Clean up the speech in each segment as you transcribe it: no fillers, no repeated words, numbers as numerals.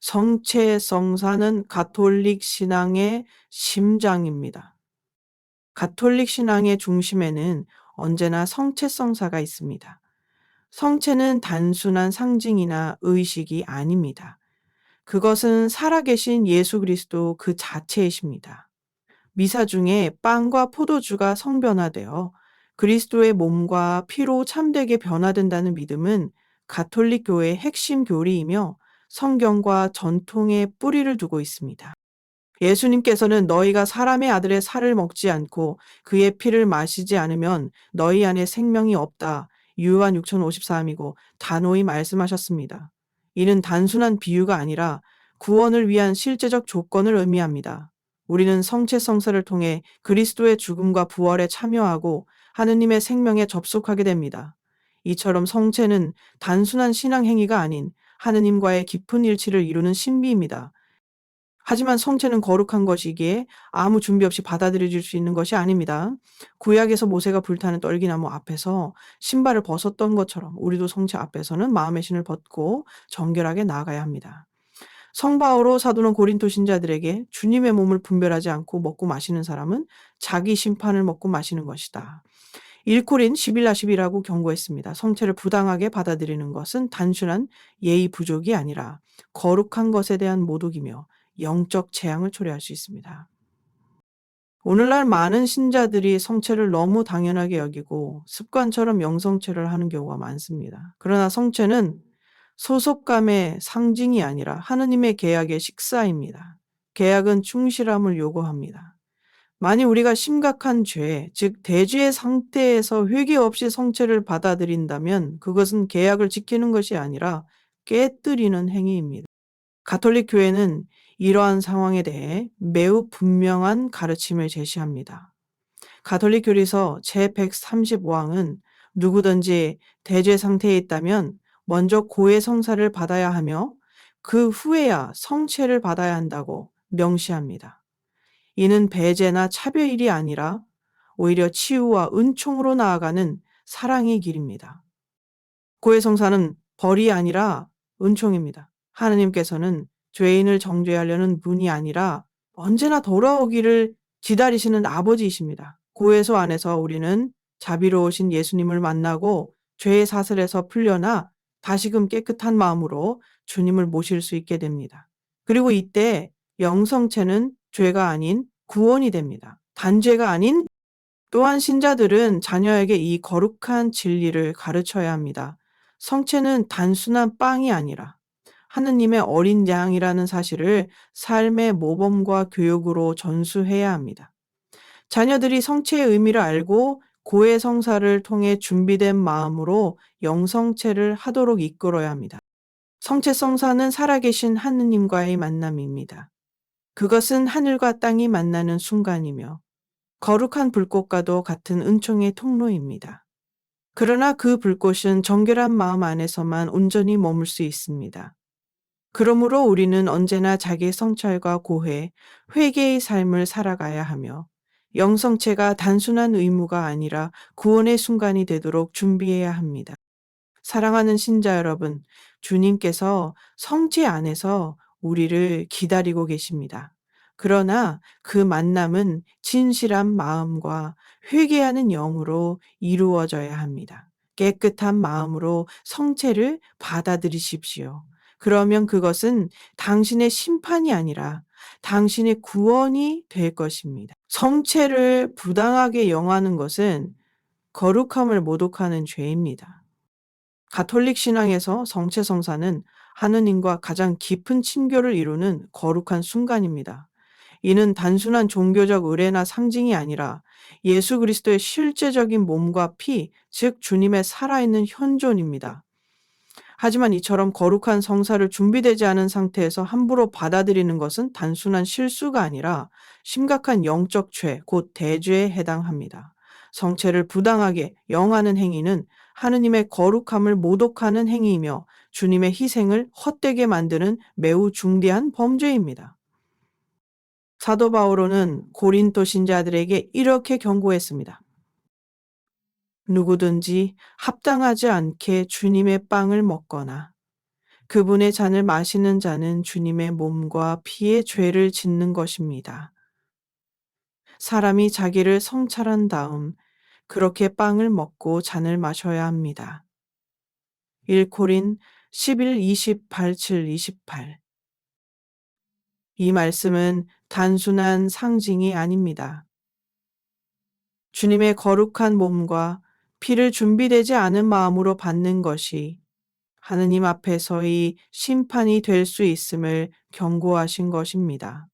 성체성사는 가톨릭 신앙의 심장입니다. 가톨릭 신앙의 중심에는 언제나 성체성사가 있습니다. 성체는 단순한 상징이나 의식이 아닙니다. 그것은 살아계신 예수 그리스도 그 자체이십니다. 미사 중에 빵과 포도주가 성변화되어 그리스도의 몸과 피로 참되게 변화된다는 믿음은 가톨릭 교회의 핵심 교리이며 성경과 전통에 뿌리를 두고 있습니다. 예수님께서는 너희가 사람의 아들의 살을 먹지 않고 그의 피를 마시지 않으면 너희 안에 생명이 없다. 요한 6054이고 단호히 말씀하셨습니다. 이는 단순한 비유가 아니라 구원을 위한 실제적 조건을 의미합니다. 우리는 성체성사를 통해 그리스도의 죽음과 부활에 참여하고 하느님의 생명에 접속하게 됩니다. 이처럼 성체는 단순한 신앙 행위가 아닌 하느님과의 깊은 일치를 이루는 신비입니다. 하지만 성체는 거룩한 것이기에 아무 준비 없이 받아들여질 수 있는 것이 아닙니다. 구약에서 모세가 불타는 떨기나무 앞에서 신발을 벗었던 것처럼 우리도 성체 앞에서는 마음의 신을 벗고 정결하게 나아가야 합니다. 성바오로 사도는 고린토 신자들에게 주님의 몸을 분별하지 않고 먹고 마시는 사람은 자기 심판을 먹고 마시는 것이다. 1코린 11-10이라고 경고했습니다. 성체를 부당하게 받아들이는 것은 단순한 예의 부족이 아니라 거룩한 것에 대한 모독이며 영적 재앙을 초래할 수 있습니다. 오늘날 많은 신자들이 성체를 너무 당연하게 여기고 습관처럼 영성체를 하는 경우가 많습니다. 그러나 성체는 소속감의 상징이 아니라 하느님의 계약의 식사입니다. 계약은 충실함을 요구합니다. 만일 우리가 심각한 죄, 즉 대죄의 상태에서 회개 없이 성체를 받아들인다면 그것은 계약을 지키는 것이 아니라 깨뜨리는 행위입니다. 가톨릭 교회는 이러한 상황에 대해 매우 분명한 가르침을 제시합니다. 가톨릭 교리서 제135항은 누구든지 대죄 상태에 있다면 먼저 고해 성사를 받아야 하며 그 후에야 성체를 받아야 한다고 명시합니다. 이는 배제나 차별이 아니라 오히려 치유와 은총으로 나아가는 사랑의 길입니다. 고해 성사는 벌이 아니라 은총입니다. 하느님께서는 죄인을 정죄하려는 분이 아니라 언제나 돌아오기를 기다리시는 아버지이십니다. 고해소 안에서 우리는 자비로우신 예수님을 만나고 죄의 사슬에서 풀려나 다시금 깨끗한 마음으로 주님을 모실 수 있게 됩니다. 그리고 이때 영성체는 죄가 아닌 구원이 됩니다. 단죄가 아닌. 또한 신자들은 자녀에게 이 거룩한 진리를 가르쳐야 합니다. 성체는 단순한 빵이 아니라 하느님의 어린 양이라는 사실을 삶의 모범과 교육으로 전수해야 합니다. 자녀들이 성체의 의미를 알고 고해 성사를 통해 준비된 마음으로 영성체를 하도록 이끌어야 합니다. 성체 성사는 살아계신 하느님과의 만남입니다. 그것은 하늘과 땅이 만나는 순간이며 거룩한 불꽃과도 같은 은총의 통로입니다. 그러나 그 불꽃은 정결한 마음 안에서만 온전히 머물 수 있습니다. 그러므로 우리는 언제나 자기 성찰과 고해, 회개의 삶을 살아가야 하며 영성체가 단순한 의무가 아니라 구원의 순간이 되도록 준비해야 합니다. 사랑하는 신자 여러분, 주님께서 성체 안에서 우리를 기다리고 계십니다. 그러나 그 만남은 진실한 마음과 회개하는 영으로 이루어져야 합니다. 깨끗한 마음으로 성체를 받아들이십시오. 그러면 그것은 당신의 심판이 아니라 당신의 구원이 될 것입니다. 성체를 부당하게 영하는 것은 거룩함을 모독하는 죄입니다. 가톨릭 신앙에서 성체 성사는 하느님과 가장 깊은 친교를 이루는 거룩한 순간입니다. 이는 단순한 종교적 의례나 상징이 아니라 예수 그리스도의 실제적인 몸과 피, 즉 주님의 살아있는 현존입니다. 하지만 이처럼 거룩한 성사를 준비되지 않은 상태에서 함부로 받아들이는 것은 단순한 실수가 아니라 심각한 영적 죄, 곧 대죄에 해당합니다. 성체를 부당하게 영하는 행위는 하느님의 거룩함을 모독하는 행위이며 주님의 희생을 헛되게 만드는 매우 중대한 범죄입니다. 사도 바오로는 고린토 신자들에게 이렇게 경고했습니다. 누구든지 합당하지 않게 주님의 빵을 먹거나 그분의 잔을 마시는 자는 주님의 몸과 피의 죄를 짓는 것입니다. 사람이 자기를 성찰한 다음 그렇게 빵을 먹고 잔을 마셔야 합니다. 1코린 11, 28, 28. 이 말씀은 단순한 상징이 아닙니다. 주님의 거룩한 몸과 피를 준비되지 않은 마음으로 받는 것이 하느님 앞에서의 심판이 될 수 있음을 경고하신 것입니다.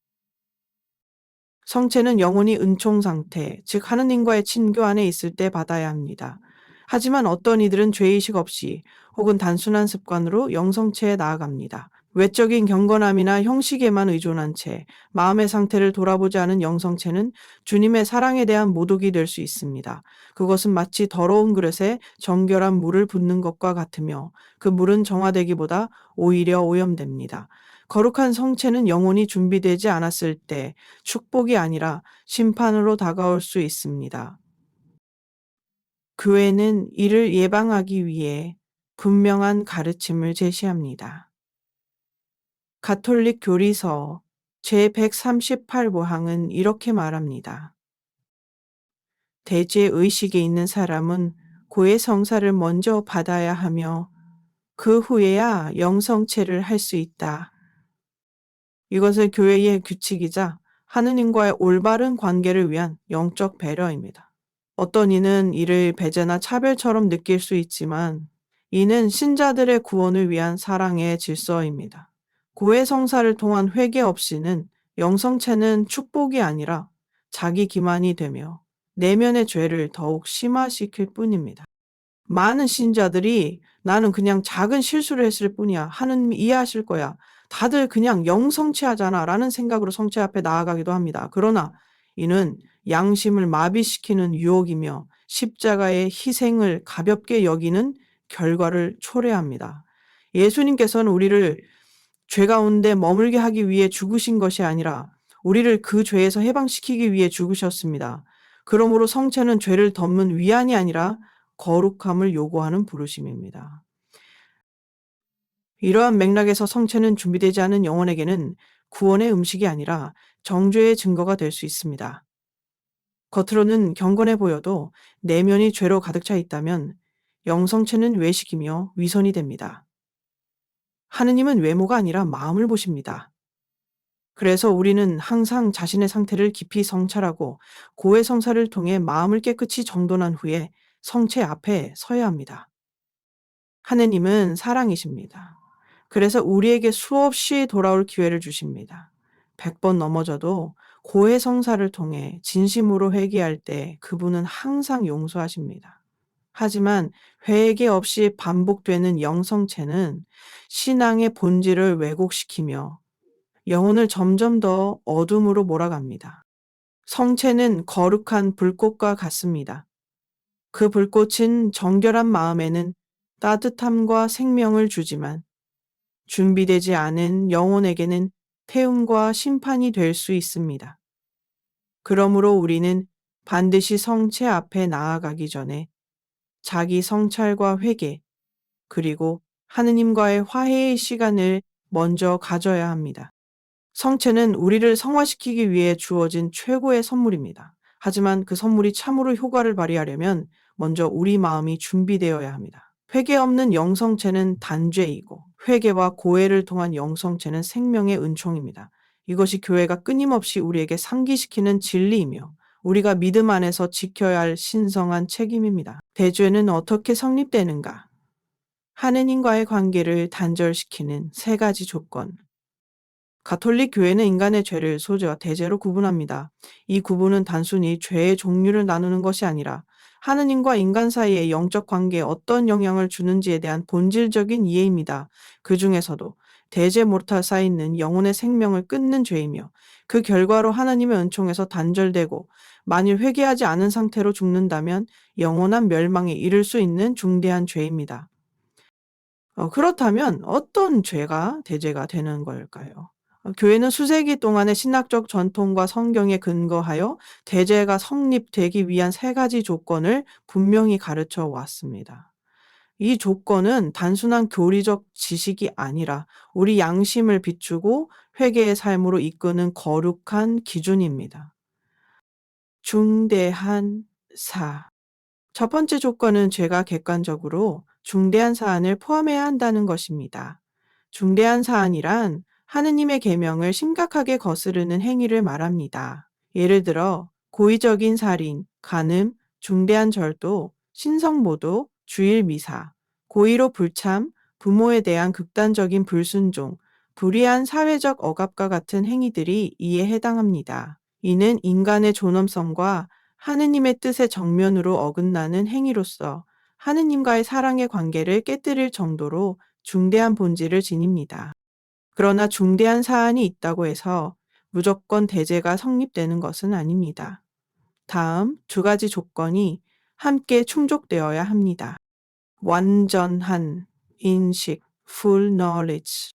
성체는 영혼이 은총 상태, 즉 하느님과의 친교 안에 있을 때 받아야 합니다. 하지만 어떤 이들은 죄의식 없이 혹은 단순한 습관으로 영성체에 나아갑니다. 외적인 경건함이나 형식에만 의존한 채 마음의 상태를 돌아보지 않은 영성체는 주님의 사랑에 대한 모독이 될 수 있습니다. 그것은 마치 더러운 그릇에 정결한 물을 붓는 것과 같으며 그 물은 정화되기보다 오히려 오염됩니다. 거룩한 성체는 영혼이 준비되지 않았을 때 축복이 아니라 심판으로 다가올 수 있습니다. 교회는 이를 예방하기 위해 분명한 가르침을 제시합니다. 가톨릭 교리서 제138호항은 이렇게 말합니다. 대제 의식이 있는 사람은 고해 성사를 먼저 받아야 하며 그 후에야 영성체를 할 수 있다. 이것을 교회의 규칙이자 하느님과의 올바른 관계를 위한 영적 배려입니다. 어떤 이는 이를 배제나 차별처럼 느낄 수 있지만 이는 신자들의 구원을 위한 사랑의 질서입니다. 고해 성사를 통한 회개 없이는 영성체는 축복이 아니라 자기 기만이 되며 내면의 죄를 더욱 심화시킬 뿐입니다. 많은 신자들이 나는 그냥 작은 실수를 했을 뿐이야. 하느님이 이해하실 거야. 다들 그냥 영성체하잖아 라는 생각으로 성체 앞에 나아가기도 합니다. 그러나 이는 양심을 마비시키는 유혹이며 십자가의 희생을 가볍게 여기는 결과를 초래합니다. 예수님께서는 우리를 죄 가운데 머물게 하기 위해 죽으신 것이 아니라 우리를 그 죄에서 해방시키기 위해 죽으셨습니다. 그러므로 성체는 죄를 덮는 위안이 아니라 거룩함을 요구하는 부르심입니다. 이러한 맥락에서 성체는 준비되지 않은 영혼에게는 구원의 음식이 아니라 정죄의 증거가 될 수 있습니다. 겉으로는 경건해 보여도 내면이 죄로 가득 차 있다면 영성체는 외식이며 위선이 됩니다. 하느님은 외모가 아니라 마음을 보십니다. 그래서 우리는 항상 자신의 상태를 깊이 성찰하고 고해 성사를 통해 마음을 깨끗이 정돈한 후에 성체 앞에 서야 합니다. 하느님은 사랑이십니다. 그래서 우리에게 수없이 돌아올 기회를 주십니다. 100번 넘어져도 고해 성사를 통해 진심으로 회개할 때 그분은 항상 용서하십니다. 하지만 회개 없이 반복되는 영성체는 신앙의 본질을 왜곡시키며 영혼을 점점 더 어둠으로 몰아갑니다. 성체는 거룩한 불꽃과 같습니다. 그 불꽃은 정결한 마음에는 따뜻함과 생명을 주지만 준비되지 않은 영혼에게는 태움과 심판이 될 수 있습니다. 그러므로 우리는 반드시 성체 앞에 나아가기 전에 자기 성찰과 회개, 그리고 하느님과의 화해의 시간을 먼저 가져야 합니다. 성체는 우리를 성화시키기 위해 주어진 최고의 선물입니다. 하지만 그 선물이 참으로 효과를 발휘하려면 먼저 우리 마음이 준비되어야 합니다. 회개 없는 영성체는 단죄이고 회개와 고해를 통한 영성체는 생명의 은총입니다. 이것이 교회가 끊임없이 우리에게 상기시키는 진리이며 우리가 믿음 안에서 지켜야 할 신성한 책임입니다. 대죄는 어떻게 성립되는가? 하느님과의 관계를 단절시키는 세 가지 조건. 가톨릭 교회는 인간의 죄를 소재와 대죄로 구분합니다. 이 구분은 단순히 죄의 종류를 나누는 것이 아니라 하느님과 인간 사이의 영적 관계에 어떤 영향을 주는지에 대한 본질적인 이해입니다. 그 중에서도 대죄 모르타 쌓이는 영혼의 생명을 끊는 죄이며 그 결과로 하나님의 은총에서 단절되고 만일 회개하지 않은 상태로 죽는다면 영원한 멸망에 이를 수 있는 중대한 죄입니다. 그렇다면 어떤 죄가 대죄가 되는 걸까요? 교회는 수세기 동안의 신학적 전통과 성경에 근거하여 대죄가 성립되기 위한 세 가지 조건을 분명히 가르쳐 왔습니다. 이 조건은 단순한 교리적 지식이 아니라 우리 양심을 비추고 회개의 삶으로 이끄는 거룩한 기준입니다. 중대한 사. 첫 번째 조건은 죄가 객관적으로 중대한 사안을 포함해야 한다는 것입니다. 중대한 사안이란 하느님의 계명을 심각하게 거스르는 행위를 말합니다. 예를 들어 고의적인 살인, 간음, 중대한 절도, 신성모독, 주일 미사, 고의로 불참, 부모에 대한 극단적인 불순종, 불의한 사회적 억압과 같은 행위들이 이에 해당합니다. 이는 인간의 존엄성과 하느님의 뜻에 정면으로 어긋나는 행위로서 하느님과의 사랑의 관계를 깨뜨릴 정도로 중대한 본질을 지닙니다. 그러나 중대한 사안이 있다고 해서 무조건 대제가 성립되는 것은 아닙니다. 다음 두 가지 조건이 함께 충족되어야 합니다. 완전한 인식, full knowledge.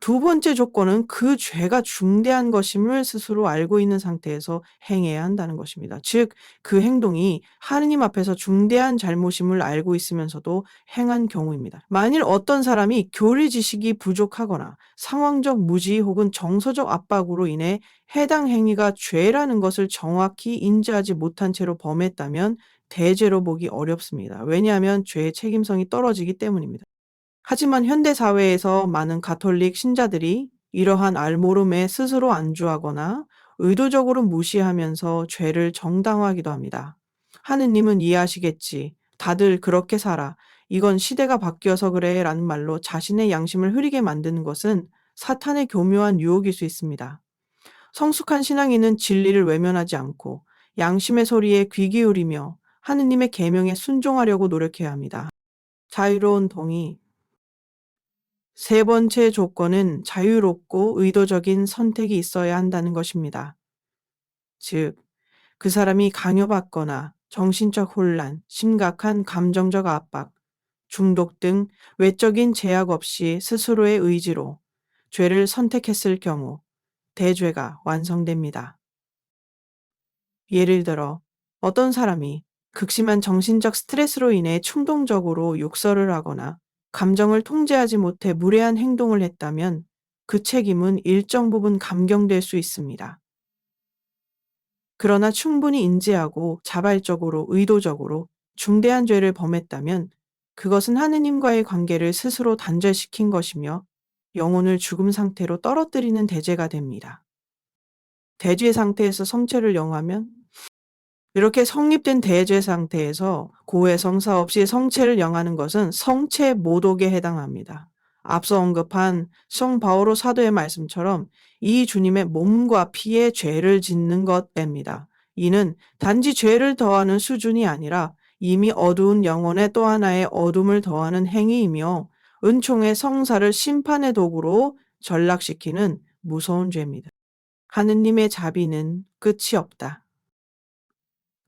두 번째 조건은 그 죄가 중대한 것임을 스스로 알고 있는 상태에서 행해야 한다는 것입니다. 즉, 그 행동이 하느님 앞에서 중대한 잘못임을 알고 있으면서도 행한 경우입니다. 만일 어떤 사람이 교리 지식이 부족하거나 상황적 무지 혹은 정서적 압박으로 인해 해당 행위가 죄라는 것을 정확히 인지하지 못한 채로 범했다면 대죄로 보기 어렵습니다. 왜냐하면 죄의 책임성이 떨어지기 때문입니다. 하지만 현대 사회에서 많은 가톨릭 신자들이 이러한 알모름에 스스로 안주하거나 의도적으로 무시하면서 죄를 정당화하기도 합니다. 하느님은 이해하시겠지. 다들 그렇게 살아. 이건 시대가 바뀌어서 그래. 라는 말로 자신의 양심을 흐리게 만드는 것은 사탄의 교묘한 유혹일 수 있습니다. 성숙한 신앙인은 진리를 외면하지 않고 양심의 소리에 귀 기울이며 하느님의 계명에 순종하려고 노력해야 합니다. 자유로운 동의. 세 번째 조건은 자유롭고 의도적인 선택이 있어야 한다는 것입니다. 즉, 그 사람이 강요받거나 정신적 혼란, 심각한 감정적 압박, 중독 등 외적인 제약 없이 스스로의 의지로 죄를 선택했을 경우 대죄가 완성됩니다. 예를 들어 어떤 사람이 극심한 정신적 스트레스로 인해 충동적으로 욕설을 하거나 감정을 통제하지 못해 무례한 행동을 했다면 그 책임은 일정 부분 감경될 수 있습니다. 그러나 충분히 인지하고 자발적으로 의도적으로 중대한 죄를 범했다면 그것은 하느님과의 관계를 스스로 단절시킨 것이며 영혼을 죽음 상태로 떨어뜨리는 대죄가 됩니다. 대죄 상태에서 성체를 영하면 이렇게 성립된 대죄 상태에서 고해성사 없이 성체를 영하는 것은 성체 모독에 해당합니다. 앞서 언급한 성 바오로 사도의 말씀처럼 이 주님의 몸과 피에 죄를 짓는 것입니다. 이는 단지 죄를 더하는 수준이 아니라 이미 어두운 영혼에 또 하나의 어둠을 더하는 행위이며 은총의 성사를 심판의 도구로 전락시키는 무서운 죄입니다. 하느님의 자비는 끝이 없다.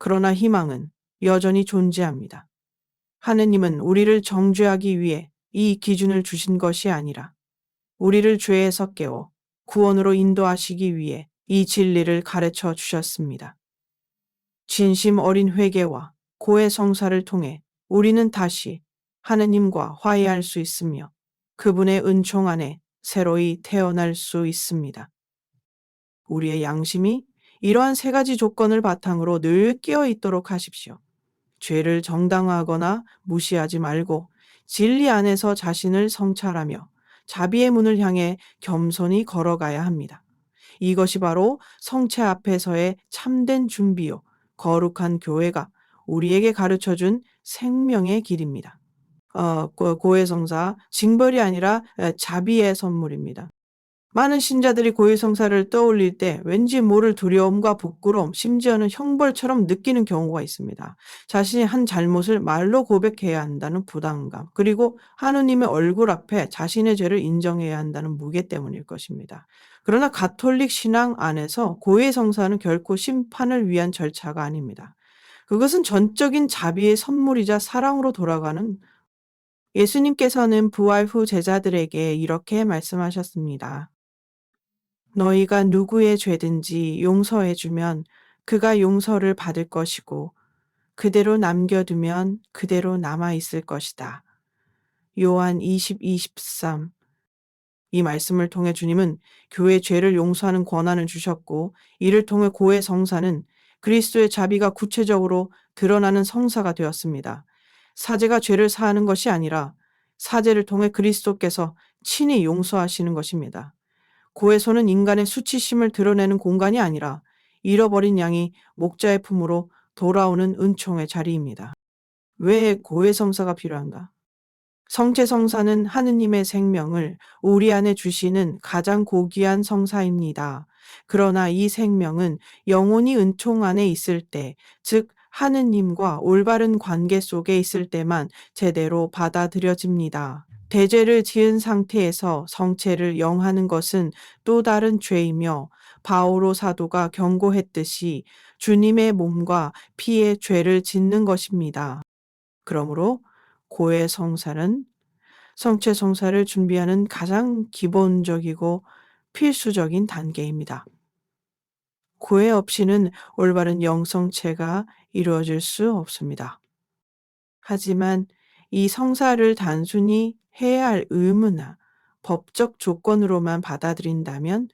그러나 희망은 여전히 존재합니다. 하느님은 우리를 정죄하기 위해 이 기준을 주신 것이 아니라 우리를 죄에서 깨워 구원으로 인도하시기 위해 이 진리를 가르쳐 주셨습니다. 진심 어린 회개와 고해 성사를 통해 우리는 다시 하느님과 화해할 수 있으며 그분의 은총 안에 새로이 태어날 수 있습니다. 우리의 양심이 이러한 세 가지 조건을 바탕으로 늘 깨어 있도록 하십시오. 죄를 정당화하거나 무시하지 말고 진리 안에서 자신을 성찰하며 자비의 문을 향해 겸손히 걸어가야 합니다. 이것이 바로 성체 앞에서의 참된 준비요, 거룩한 교회가 우리에게 가르쳐준 생명의 길입니다. 고해성사, 징벌이 아니라 자비의 선물입니다. 많은 신자들이 고해성사를 떠올릴 때 왠지 모를 두려움과 부끄러움, 심지어는 형벌처럼 느끼는 경우가 있습니다. 자신이 한 잘못을 말로 고백해야 한다는 부담감, 그리고 하느님의 얼굴 앞에 자신의 죄를 인정해야 한다는 무게 때문일 것입니다. 그러나 가톨릭 신앙 안에서 고해성사는 결코 심판을 위한 절차가 아닙니다. 그것은 전적인 자비의 선물이자 사랑으로 돌아가는 예수님께서는 부활 후 제자들에게 이렇게 말씀하셨습니다. 너희가 누구의 죄든지 용서해주면 그가 용서를 받을 것이고 그대로 남겨두면 그대로 남아있을 것이다. 요한 20:23. 이 말씀을 통해 주님은 교회의 죄를 용서하는 권한을 주셨고, 이를 통해 고해 성사는 그리스도의 자비가 구체적으로 드러나는 성사가 되었습니다. 사제가 죄를 사하는 것이 아니라 사제를 통해 그리스도께서 친히 용서하시는 것입니다. 고해소는 인간의 수치심을 드러내는 공간이 아니라 잃어버린 양이 목자의 품으로 돌아오는 은총의 자리입니다. 왜 고해 성사가 필요한가? 성체 성사는 하느님의 생명을 우리 안에 주시는 가장 고귀한 성사입니다. 그러나 이 생명은 영혼이 은총 안에 있을 때, 즉 하느님과 올바른 관계 속에 있을 때만 제대로 받아들여집니다. 대죄를 지은 상태에서 성체를 영하는 것은 또 다른 죄이며, 바오로 사도가 경고했듯이 주님의 몸과 피의 죄를 짓는 것입니다. 그러므로 고해 성사는 성체 성사를 준비하는 가장 기본적이고 필수적인 단계입니다. 고해 없이는 올바른 영성체가 이루어질 수 없습니다. 하지만 이 성사를 단순히 해야 할 의무나 법적 조건으로만 받아들인다면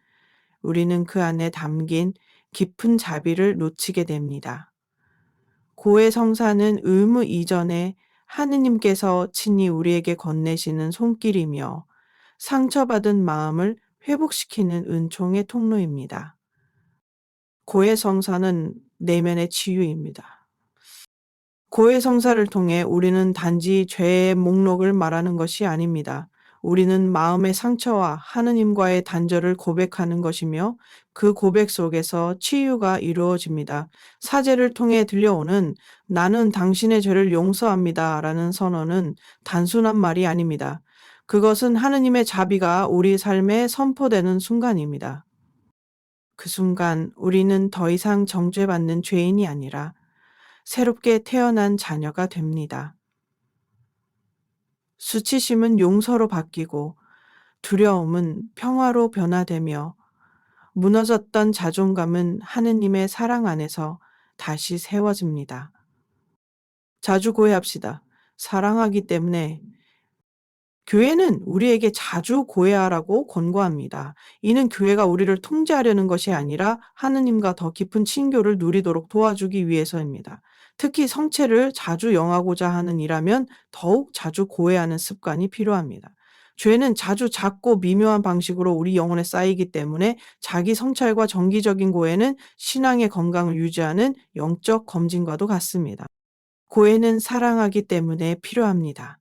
우리는 그 안에 담긴 깊은 자비를 놓치게 됩니다. 고해 성사는 의무 이전에 하느님께서 친히 우리에게 건네시는 손길이며 상처받은 마음을 회복시키는 은총의 통로입니다. 고해 성사는 내면의 치유입니다. 고해 성사를 통해 우리는 단지 죄의 목록을 말하는 것이 아닙니다. 우리는 마음의 상처와 하느님과의 단절을 고백하는 것이며 그 고백 속에서 치유가 이루어집니다. 사제를 통해 들려오는 나는 당신의 죄를 용서합니다 라는 선언은 단순한 말이 아닙니다. 그것은 하느님의 자비가 우리 삶에 선포되는 순간입니다. 그 순간 우리는 더 이상 정죄받는 죄인이 아니라 새롭게 태어난 자녀가 됩니다. 수치심은 용서로 바뀌고 두려움은 평화로 변화되며 무너졌던 자존감은 하느님의 사랑 안에서 다시 세워집니다. 자주 고해합시다. 사랑하기 때문에 교회는 우리에게 자주 고해하라고 권고합니다. 이는 교회가 우리를 통제하려는 것이 아니라 하느님과 더 깊은 친교를 누리도록 도와주기 위해서입니다. 특히 성체를 자주 영하고자 하는 이라면 더욱 자주 고해하는 습관이 필요합니다. 죄는 자주 작고 미묘한 방식으로 우리 영혼에 쌓이기 때문에 자기 성찰과 정기적인 고해는 신앙의 건강을 유지하는 영적 검진과도 같습니다. 고해는 사랑하기 때문에 필요합니다.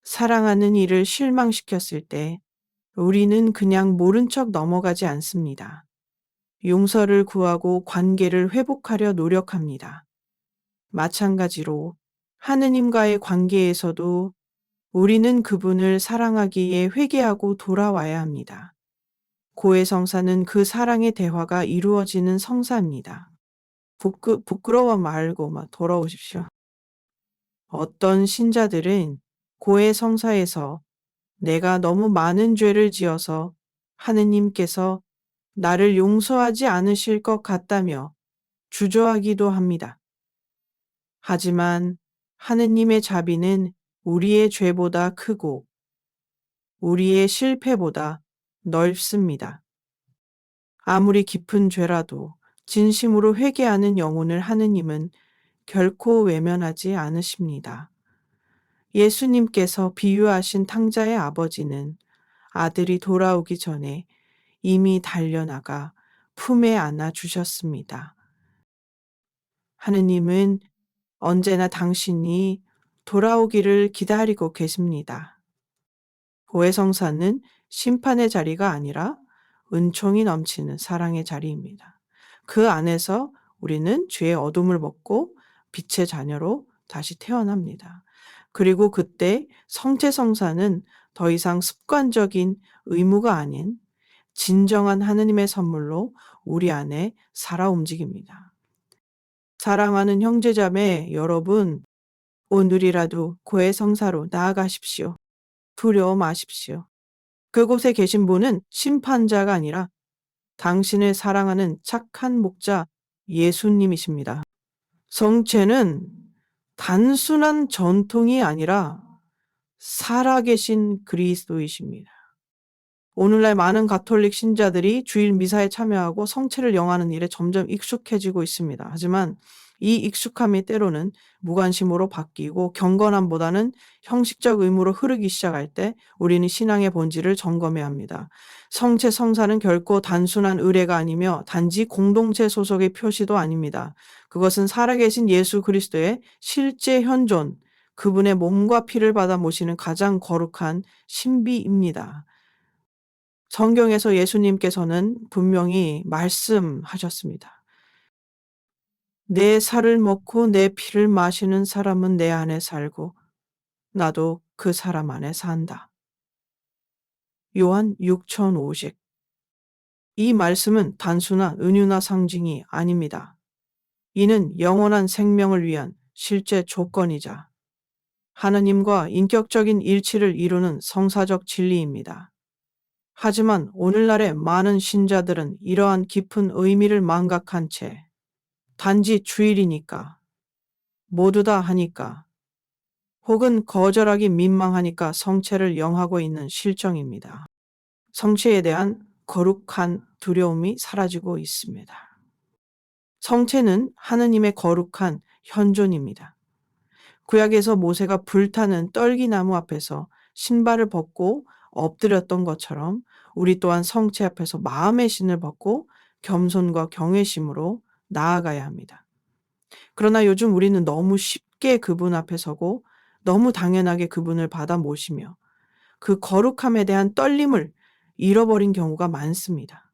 사랑하는 이를 실망시켰을 때 우리는 그냥 모른 척 넘어가지 않습니다. 용서를 구하고 관계를 회복하려 노력합니다. 마찬가지로 하느님과의 관계에서도 우리는 그분을 사랑하기에 회개하고 돌아와야 합니다. 고해 성사는 그 사랑의 대화가 이루어지는 성사입니다. 부끄러워 말고 돌아오십시오. 어떤 신자들은 고해 성사에서 내가 너무 많은 죄를 지어서 하느님께서 나를 용서하지 않으실 것 같다며 주저하기도 합니다. 하지만 하느님의 자비는 우리의 죄보다 크고 우리의 실패보다 넓습니다. 아무리 깊은 죄라도 진심으로 회개하는 영혼을 하느님은 결코 외면하지 않으십니다. 예수님께서 비유하신 탕자의 아버지는 아들이 돌아오기 전에 이미 달려나가 품에 안아 주셨습니다. 하느님은 언제나 당신이 돌아오기를 기다리고 계십니다. 고해성사는 심판의 자리가 아니라 은총이 넘치는 사랑의 자리입니다. 그 안에서 우리는 죄의 어둠을 벗고 빛의 자녀로 다시 태어납니다. 그리고 그때 성체성사는 더 이상 습관적인 의무가 아닌 진정한 하느님의 선물로 우리 안에 살아 움직입니다. 사랑하는 형제자매 여러분, 오늘이라도 고해성사로 나아가십시오. 두려워 마십시오. 그곳에 계신 분은 심판자가 아니라 당신을 사랑하는 착한 목자 예수님이십니다. 성체는 단순한 전통이 아니라 살아계신 그리스도이십니다. 오늘날 많은 가톨릭 신자들이 주일 미사에 참여하고 성체를 영하는 일에 점점 익숙해지고 있습니다. 하지만 이 익숙함이 때로는 무관심으로 바뀌고 경건함보다는 형식적 의무로 흐르기 시작할 때 우리는 신앙의 본질을 점검해야 합니다. 성체 성사는 결코 단순한 의례가 아니며 단지 공동체 소속의 표시도 아닙니다. 그것은 살아계신 예수 그리스도의 실제 현존, 그분의 몸과 피를 받아 모시는 가장 거룩한 신비입니다. 성경에서 예수님께서는 분명히 말씀하셨습니다. 내 살을 먹고 내 피를 마시는 사람은 내 안에 살고 나도 그 사람 안에 산다. 요한 6,050. 이 말씀은 단순한 은유나 상징이 아닙니다. 이는 영원한 생명을 위한 실제 조건이자 하나님과 인격적인 일치를 이루는 성사적 진리입니다. 하지만 오늘날의 많은 신자들은 이러한 깊은 의미를 망각한 채 단지 주일이니까, 모두 다 하니까, 혹은 거절하기 민망하니까 성체를 영하고 있는 실정입니다. 성체에 대한 거룩한 두려움이 사라지고 있습니다. 성체는 하느님의 거룩한 현존입니다. 구약에서 모세가 불타는 떨기나무 앞에서 신발을 벗고 엎드렸던 것처럼 우리 또한 성체 앞에서 마음의 신을 벗고 겸손과 경외심으로 나아가야 합니다. 그러나 요즘 우리는 너무 쉽게 그분 앞에 서고 너무 당연하게 그분을 받아 모시며 그 거룩함에 대한 떨림을 잃어버린 경우가 많습니다.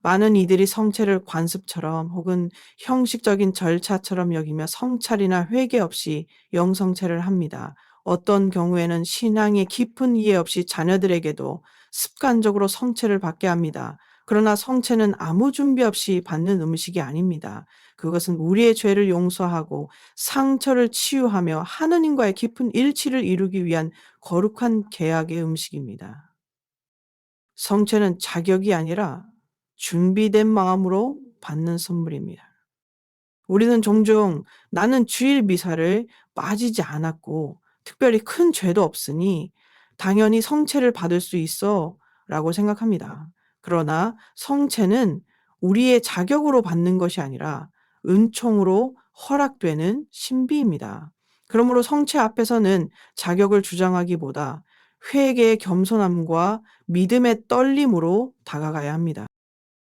많은 이들이 성체를 관습처럼 혹은 형식적인 절차처럼 여기며 성찰이나 회개 없이 영성체를 합니다. 어떤 경우에는 신앙의 깊은 이해 없이 자녀들에게도 습관적으로 성체를 받게 합니다. 그러나 성체는 아무 준비 없이 받는 음식이 아닙니다. 그것은 우리의 죄를 용서하고 상처를 치유하며 하느님과의 깊은 일치를 이루기 위한 거룩한 계약의 음식입니다. 성체는 자격이 아니라 준비된 마음으로 받는 선물입니다. 우리는 종종 나는 주일 미사를 빠지지 않았고 특별히 큰 죄도 없으니 당연히 성체를 받을 수 있어 라고 생각합니다. 그러나 성체는 우리의 자격으로 받는 것이 아니라 은총으로 허락되는 신비입니다. 그러므로 성체 앞에서는 자격을 주장하기보다 회개의 겸손함과 믿음의 떨림으로 다가가야 합니다.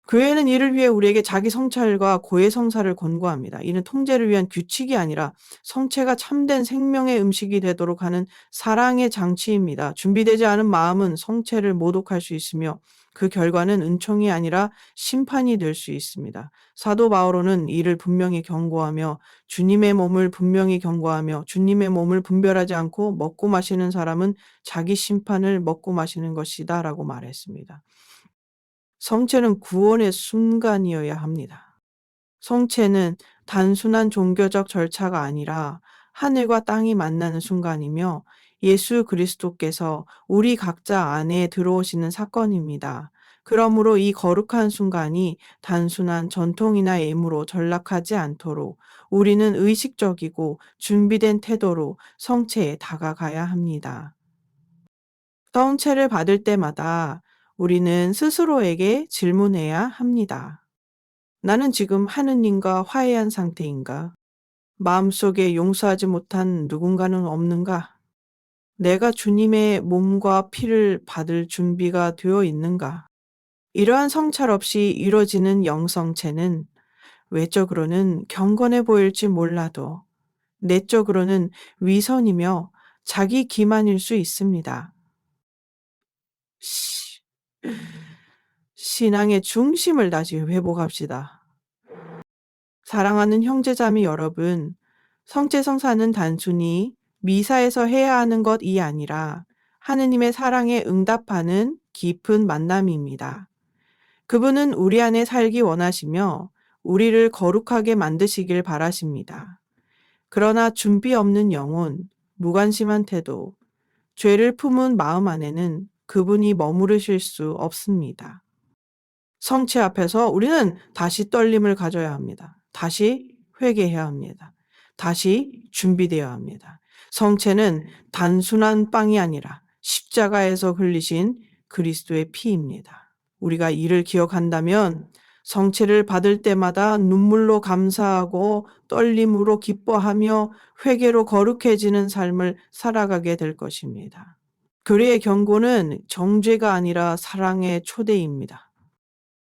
교회는 이를 위해 우리에게 자기 성찰과 고해 성사를 권고합니다. 이는 통제를 위한 규칙이 아니라 성체가 참된 생명의 음식이 되도록 하는 사랑의 장치입니다. 준비되지 않은 마음은 성체를 모독할 수 있으며 그 결과는 은총이 아니라 심판이 될 수 있습니다. 사도 바오로는 이를 분명히 경고하며 주님의 몸을 분명히 경고하며 주님의 몸을 분별하지 않고 먹고 마시는 사람은 자기 심판을 먹고 마시는 것이다 라고 말했습니다. 성체는 구원의 순간이어야 합니다. 성체는 단순한 종교적 절차가 아니라 하늘과 땅이 만나는 순간이며 예수 그리스도께서 우리 각자 안에 들어오시는 사건입니다. 그러므로 이 거룩한 순간이 단순한 전통이나 예무로 전락하지 않도록 우리는 의식적이고 준비된 태도로 성체에 다가가야 합니다. 성체를 받을 때마다 우리는 스스로에게 질문해야 합니다. 나는 지금 하느님과 화해한 상태인가? 마음속에 용서하지 못한 누군가는 없는가? 내가 주님의 몸과 피를 받을 준비가 되어 있는가? 이러한 성찰 없이 이루어지는 영성체는 외적으로는 경건해 보일지 몰라도 내적으로는 위선이며 자기 기만일 수 있습니다. 신앙의 중심을 다시 회복합시다. 사랑하는 형제자매 여러분, 성체성사는 단순히 미사에서 해야 하는 것이 아니라 하느님의 사랑에 응답하는 깊은 만남입니다. 그분은 우리 안에 살기 원하시며 우리를 거룩하게 만드시길 바라십니다. 그러나 준비 없는 영혼, 무관심한 태도, 죄를 품은 마음 안에는 그분이 머무르실 수 없습니다. 성체 앞에서 우리는 다시 떨림을 가져야 합니다. 다시 회개해야 합니다. 다시 준비되어야 합니다. 성체는 단순한 빵이 아니라 십자가에서 흘리신 그리스도의 피입니다. 우리가 이를 기억한다면 성체를 받을 때마다 눈물로 감사하고 떨림으로 기뻐하며 회개로 거룩해지는 삶을 살아가게 될 것입니다. 교리의 경고는 정죄가 아니라 사랑의 초대입니다.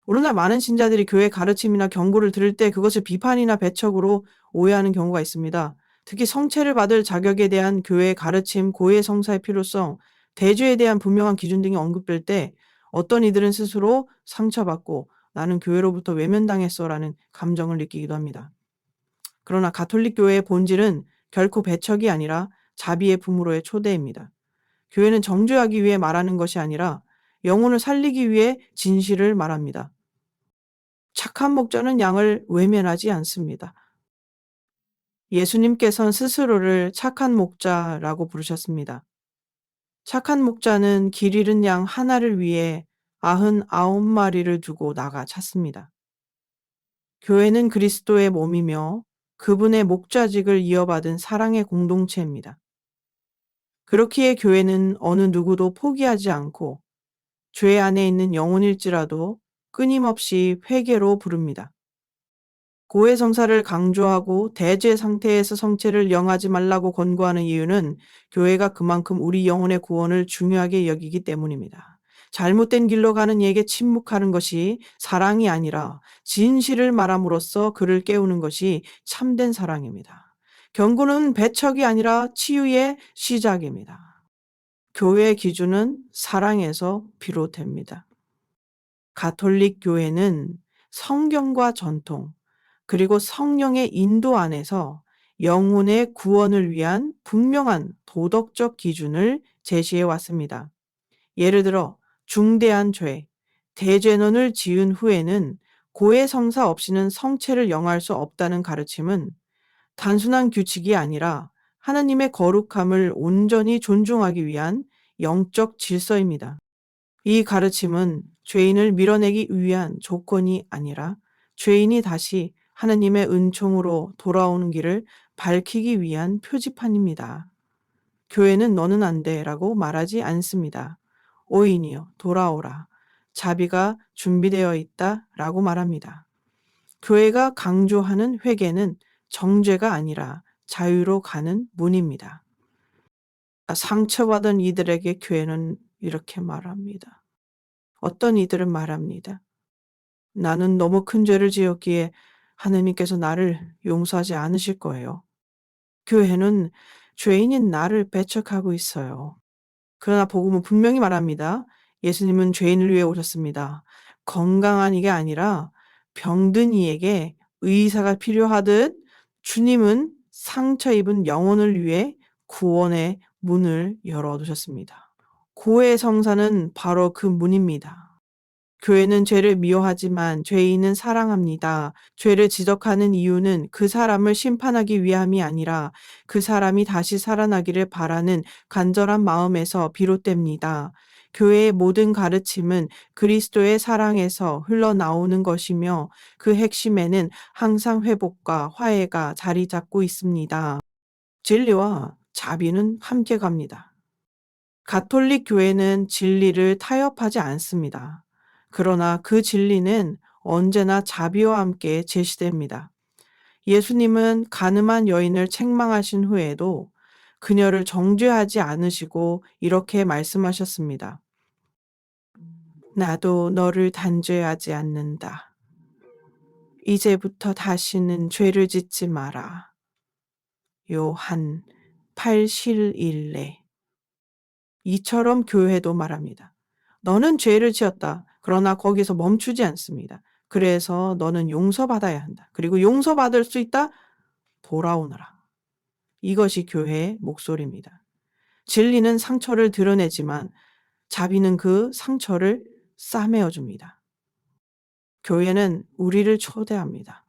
오늘날 많은 신자들이 교회 가르침이나 경고를 들을 때 그것을 비판이나 배척으로 오해하는 경우가 있습니다. 특히 성체를 받을 자격에 대한 교회의 가르침, 고해 성사의 필요성, 대죄에 대한 분명한 기준 등이 언급될 때 어떤 이들은 스스로 상처받고 나는 교회로부터 외면당했어라는 감정을 느끼기도 합니다. 그러나 가톨릭 교회의 본질은 결코 배척이 아니라 자비의 품으로의 초대입니다. 교회는 정죄하기 위해 말하는 것이 아니라 영혼을 살리기 위해 진실을 말합니다. 착한 목자는 양을 외면하지 않습니다. 예수님께서는 스스로를 착한 목자라고 부르셨습니다. 착한 목자는 길 잃은 양 하나를 위해 99마리를 두고 나가 찾습니다. 교회는 그리스도의 몸이며 그분의 목자직을 이어받은 사랑의 공동체입니다. 그렇기에 교회는 어느 누구도 포기하지 않고 죄 안에 있는 영혼일지라도 끊임없이 회개로 부릅니다. 고해 성사를 강조하고 대죄 상태에서 성체를 영하지 말라고 권고하는 이유는 교회가 그만큼 우리 영혼의 구원을 중요하게 여기기 때문입니다. 잘못된 길로 가는 이에게 침묵하는 것이 사랑이 아니라 진실을 말함으로써 그를 깨우는 것이 참된 사랑입니다. 경고는 배척이 아니라 치유의 시작입니다. 교회의 기준은 사랑에서 비롯됩니다. 가톨릭 교회는 성경과 전통, 그리고 성령의 인도 안에서 영혼의 구원을 위한 분명한 도덕적 기준을 제시해 왔습니다. 예를 들어 중대한 죄, 대죄론을 지은 후에는 고해 성사 없이는 성체를 영할 수 없다는 가르침은 단순한 규칙이 아니라 하나님의 거룩함을 온전히 존중하기 위한 영적 질서입니다. 이 가르침은 죄인을 밀어내기 위한 조건이 아니라 죄인이 다시 하나님의 은총으로 돌아오는 길을 밝히기 위한 표지판입니다. 교회는 너는 안 돼 라고 말하지 않습니다. 오인이여 돌아오라. 자비가 준비되어 있다 라고 말합니다. 교회가 강조하는 회개는 정죄가 아니라 자유로 가는 문입니다. 상처받은 이들에게 교회는 이렇게 말합니다. 어떤 이들은 말합니다. 나는 너무 큰 죄를 지었기에 하나님께서 나를 용서하지 않으실 거예요. 교회는 죄인인 나를 배척하고 있어요. 그러나 복음은 분명히 말합니다. 예수님은 죄인을 위해 오셨습니다. 건강한 이게 아니라 병든 이에게 의사가 필요하듯 주님은 상처 입은 영혼을 위해 구원의 문을 열어두셨습니다. 고해 성사는 바로 그 문입니다. 교회는 죄를 미워하지만 죄인은 사랑합니다. 죄를 지적하는 이유는 그 사람을 심판하기 위함이 아니라 그 사람이 다시 살아나기를 바라는 간절한 마음에서 비롯됩니다. 교회의 모든 가르침은 그리스도의 사랑에서 흘러나오는 것이며 그 핵심에는 항상 회복과 화해가 자리 잡고 있습니다. 진리와 자비는 함께 갑니다. 가톨릭 교회는 진리를 타협하지 않습니다. 그러나 그 진리는 언제나 자비와 함께 제시됩니다. 예수님은 가늠한 여인을 책망하신 후에도 그녀를 정죄하지 않으시고 이렇게 말씀하셨습니다. 나도 너를 단죄하지 않는다. 이제부터 다시는 죄를 짓지 마라. 요한 8:11. 이처럼 교회도 말합니다. 너는 죄를 지었다. 그러나 거기서 멈추지 않습니다. 그래서 너는 용서받아야 한다. 그리고 용서받을 수 있다? 돌아오너라. 이것이 교회의 목소리입니다. 진리는 상처를 드러내지만 자비는 그 상처를 싸매어 줍니다. 교회는 우리를 초대합니다.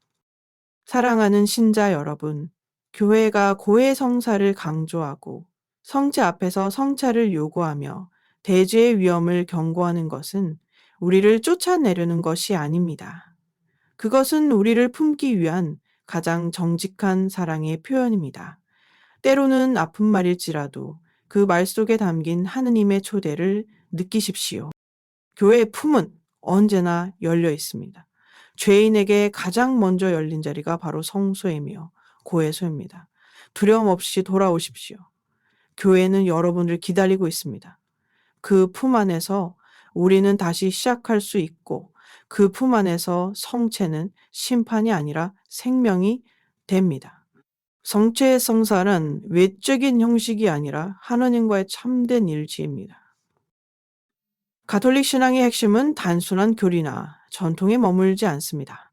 사랑하는 신자 여러분, 교회가 고해 성사를 강조하고 성체 앞에서 성찰을 요구하며 대죄의 위험을 경고하는 것은 우리를 쫓아내려는 것이 아닙니다. 그것은 우리를 품기 위한 가장 정직한 사랑의 표현입니다. 때로는 아픈 말일지라도 그 말 속에 담긴 하느님의 초대를 느끼십시오. 교회의 품은 언제나 열려 있습니다. 죄인에게 가장 먼저 열린 자리가 바로 성소이며 고해소입니다. 두려움 없이 돌아오십시오. 교회는 여러분을 기다리고 있습니다. 그 품 안에서 우리는 다시 시작할 수 있고 그 품 안에서 성체는 심판이 아니라 생명이 됩니다. 성체의 성사는 외적인 형식이 아니라 하느님과의 참된 일치입니다. 가톨릭 신앙의 핵심은 단순한 교리나 전통에 머물지 않습니다.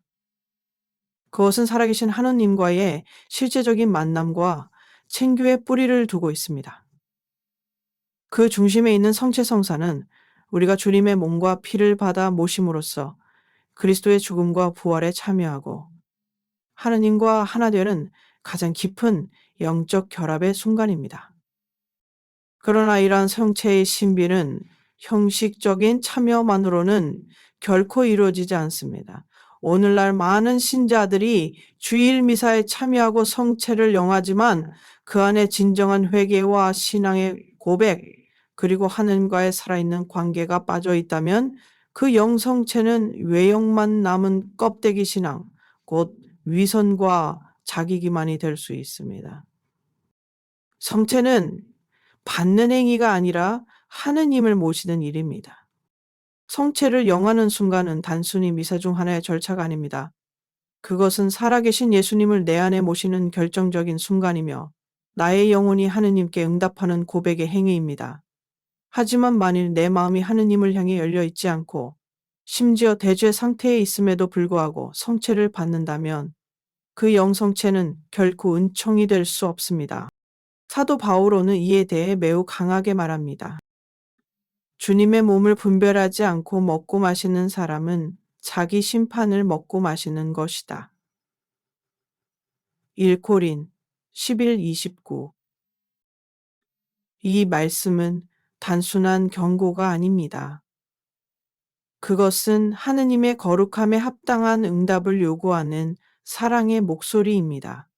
그것은 살아계신 하느님과의 실제적인 만남과 친교의 뿌리를 두고 있습니다. 그 중심에 있는 성체성사는 우리가 주님의 몸과 피를 받아 모심으로써 그리스도의 죽음과 부활에 참여하고 하느님과 하나 되는 가장 깊은 영적 결합의 순간입니다. 그러나 이러한 성체의 신비는 형식적인 참여만으로는 결코 이루어지지 않습니다. 오늘날 많은 신자들이 주일 미사에 참여하고 성체를 영하지만 그 안에 진정한 회개와 신앙의 고백, 그리고 하느님과의 살아있는 관계가 빠져 있다면 그 영성체는 외형만 남은 껍데기 신앙, 곧 위선과 자기 기만이 될 수 있습니다. 성체는 받는 행위가 아니라 하느님을 모시는 일입니다. 성체를 영하는 순간은 단순히 미사 중 하나의 절차가 아닙니다. 그것은 살아계신 예수님을 내 안에 모시는 결정적인 순간이며 나의 영혼이 하느님께 응답하는 고백의 행위입니다. 하지만 만일 내 마음이 하느님을 향해 열려 있지 않고 심지어 대죄 상태에 있음에도 불구하고 성체를 받는다면 그 영성체는 결코 은총이 될 수 없습니다. 사도 바오로는 이에 대해 매우 강하게 말합니다. 주님의 몸을 분별하지 않고 먹고 마시는 사람은 자기 심판을 먹고 마시는 것이다. 1코린 11:29. 이 말씀은 단순한 경고가 아닙니다. 그것은 하느님의 거룩함에 합당한 응답을 요구하는 사랑의 목소리입니다.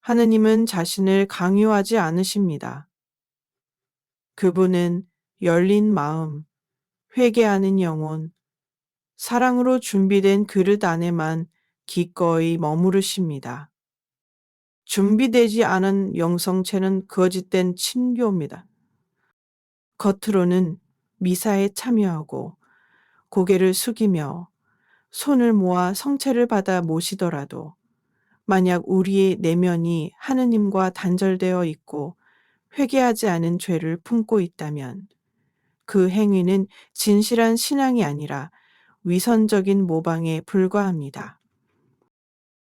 하느님은 자신을 강요하지 않으십니다. 그분은 열린 마음, 회개하는 영혼, 사랑으로 준비된 그릇 안에만 기꺼이 머무르십니다. 준비되지 않은 영성체는 거짓된 친교입니다. 겉으로는 미사에 참여하고 고개를 숙이며 손을 모아 성체를 받아 모시더라도 만약 우리의 내면이 하느님과 단절되어 있고 회개하지 않은 죄를 품고 있다면 그 행위는 진실한 신앙이 아니라 위선적인 모방에 불과합니다.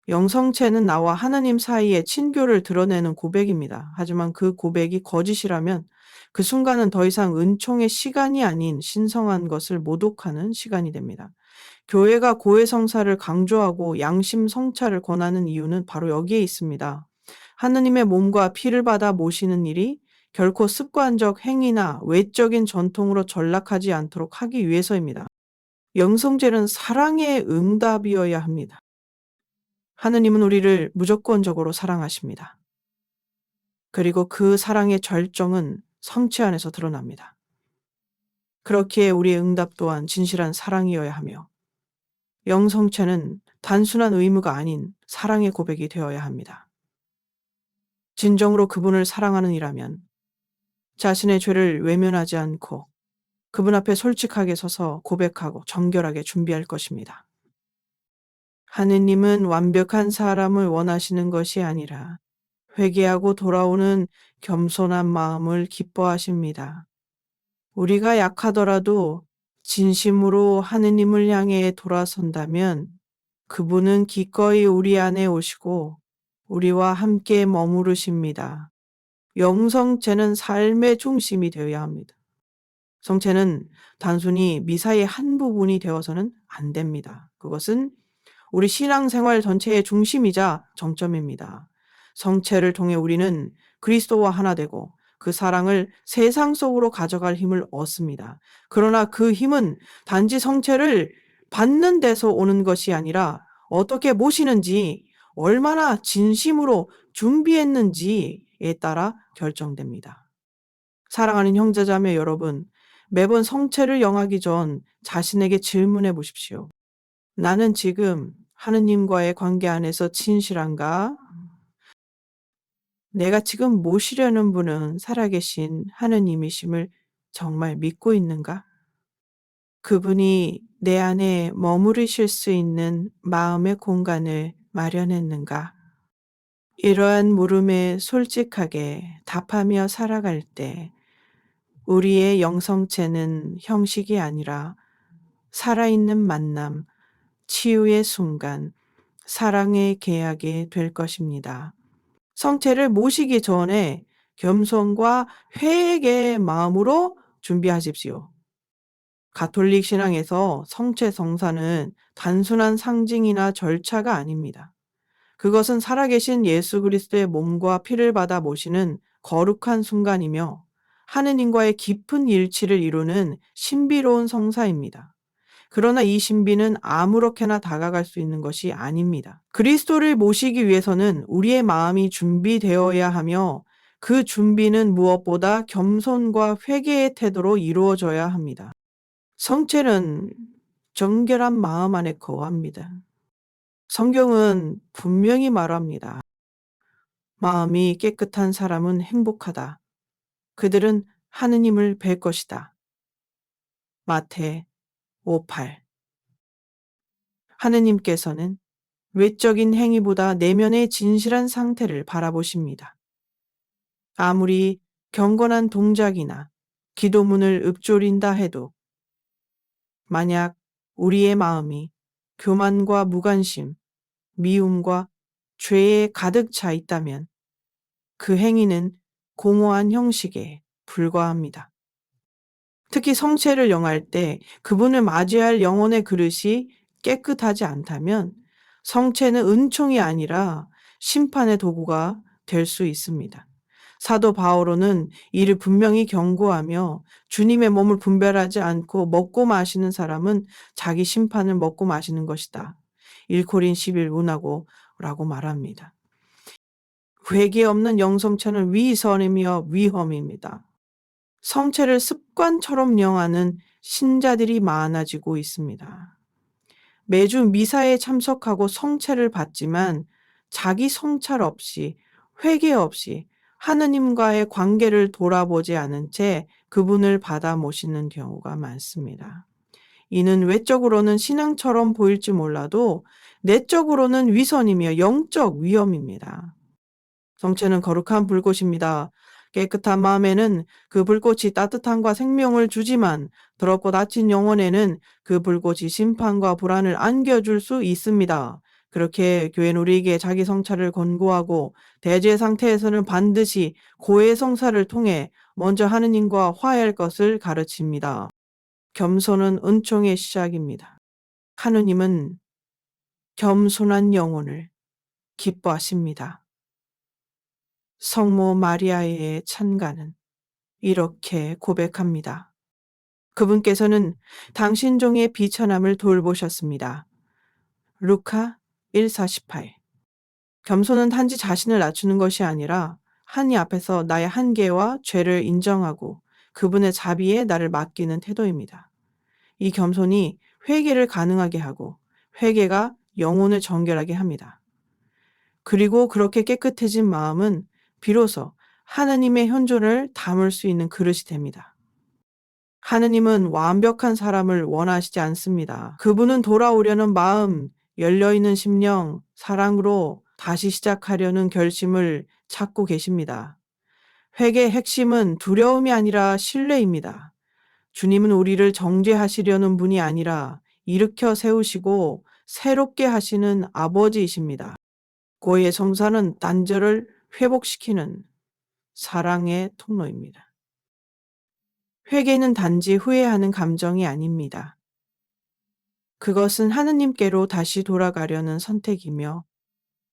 영성체는 나와 하느님 사이의 친교를 드러내는 고백입니다. 하지만 그 고백이 거짓이라면 그 순간은 더 이상 은총의 시간이 아닌 신성한 것을 모독하는 시간이 됩니다. 교회가 고해성사를 강조하고 양심 성찰을 권하는 이유는 바로 여기에 있습니다. 하느님의 몸과 피를 받아 모시는 일이 결코 습관적 행위나 외적인 전통으로 전락하지 않도록 하기 위해서입니다. 영성제는 사랑의 응답이어야 합니다. 하느님은 우리를 무조건적으로 사랑하십니다. 그리고 그 사랑의 절정은 성체 안에서 드러납니다. 그렇기에 우리의 응답 또한 진실한 사랑이어야 하며 영성체는 단순한 의무가 아닌 사랑의 고백이 되어야 합니다. 진정으로 그분을 사랑하는 이라면 자신의 죄를 외면하지 않고 그분 앞에 솔직하게 서서 고백하고 정결하게 준비할 것입니다. 하느님은 완벽한 사람을 원하시는 것이 아니라 회개하고 돌아오는 겸손한 마음을 기뻐하십니다. 우리가 약하더라도 진심으로 하느님을 향해 돌아선다면 그분은 기꺼이 우리 안에 오시고 우리와 함께 머무르십니다. 영성체는 삶의 중심이 되어야 합니다. 성체는 단순히 미사의 한 부분이 되어서는 안 됩니다. 그것은 우리 신앙생활 전체의 중심이자 정점입니다. 성체를 통해 우리는 그리스도와 하나 되고 그 사랑을 세상 속으로 가져갈 힘을 얻습니다. 그러나 그 힘은 단지 성체를 받는 데서 오는 것이 아니라 어떻게 모시는지, 얼마나 진심으로 준비했는지에 따라 결정됩니다. 사랑하는 형제자매 여러분, 매번 성체를 영하기 전 자신에게 질문해 보십시오. 나는 지금 하느님과의 관계 안에서 진실한가? 내가 지금 모시려는 분은 살아계신 하느님이심을 정말 믿고 있는가? 그분이 내 안에 머무르실 수 있는 마음의 공간을 마련했는가? 이러한 물음에 솔직하게 답하며 살아갈 때 우리의 영성체는 형식이 아니라 살아있는 만남, 치유의 순간, 사랑의 계약이 될 것입니다. 성체를 모시기 전에 겸손과 회개의 마음으로 준비하십시오. 가톨릭 신앙에서 성체 성사는 단순한 상징이나 절차가 아닙니다. 그것은 살아계신 예수 그리스도의 몸과 피를 받아 모시는 거룩한 순간이며 하느님과의 깊은 일치를 이루는 신비로운 성사입니다. 그러나 이 신비는 아무렇게나 다가갈 수 있는 것이 아닙니다. 그리스도를 모시기 위해서는 우리의 마음이 준비되어야 하며 그 준비는 무엇보다 겸손과 회개의 태도로 이루어져야 합니다. 성체는 정결한 마음 안에 거합니다. 성경은 분명히 말합니다. 마음이 깨끗한 사람은 행복하다. 그들은 하느님을 뵐 것이다. 마태 5:8. 하느님께서는 외적인 행위보다 내면의 진실한 상태를 바라보십니다. 아무리 경건한 동작이나 기도문을 읊조린다 해도 만약 우리의 마음이 교만과 무관심, 미움과 죄에 가득 차 있다면 그 행위는 공허한 형식에 불과합니다. 특히 성체를 영할 때 그분을 맞이할 영혼의 그릇이 깨끗하지 않다면 성체는 은총이 아니라 심판의 도구가 될 수 있습니다. 사도 바오로는 이를 분명히 경고하며 주님의 몸을 분별하지 않고 먹고 마시는 사람은 자기 심판을 먹고 마시는 것이다. 1코린 11 문하고 라고 말합니다. 회개 없는 영성체는 위선이며 위험입니다. 성체를 습관처럼 영하는 신자들이 많아지고 있습니다. 매주 미사에 참석하고 성체를 받지만 자기 성찰 없이 회개 없이 하느님과의 관계를 돌아보지 않은 채 그분을 받아 모시는 경우가 많습니다. 이는 외적으로는 신앙처럼 보일지 몰라도 내적으로는 위선이며 영적 위험입니다. 성체는 거룩한 불꽃입니다. 깨끗한 마음에는 그 불꽃이 따뜻함과 생명을 주지만 더럽고 다친 영혼에는 그 불꽃이 심판과 불안을 안겨줄 수 있습니다. 그렇게 교회는 우리에게 자기 성찰을 권고하고 대죄 상태에서는 반드시 고해 성사를 통해 먼저 하느님과 화해할 것을 가르칩니다. 겸손은 은총의 시작입니다. 하느님은 겸손한 영혼을 기뻐하십니다. 성모 마리아의 찬가는 이렇게 고백합니다. 그분께서는 당신 종의 비천함을 돌보셨습니다. 루카 1:48. 겸손은 단지 자신을 낮추는 것이 아니라 하나님 앞에서 나의 한계와 죄를 인정하고 그분의 자비에 나를 맡기는 태도입니다. 이 겸손이 회개를 가능하게 하고 회개가 영혼을 정결하게 합니다. 그리고 그렇게 깨끗해진 마음은 비로소 하느님의 현존을 담을 수 있는 그릇이 됩니다. 하느님은 완벽한 사람을 원하시지 않습니다. 그분은 돌아오려는 마음, 열려있는 심령, 사랑으로 다시 시작하려는 결심을 찾고 계십니다. 회개의 핵심은 두려움이 아니라 신뢰입니다. 주님은 우리를 정죄하시려는 분이 아니라 일으켜 세우시고 새롭게 하시는 아버지이십니다. 고해의 성사는 단절을 회복시키는 사랑의 통로입니다. 회개는 단지 후회하는 감정이 아닙니다. 그것은 하느님께로 다시 돌아가려는 선택이며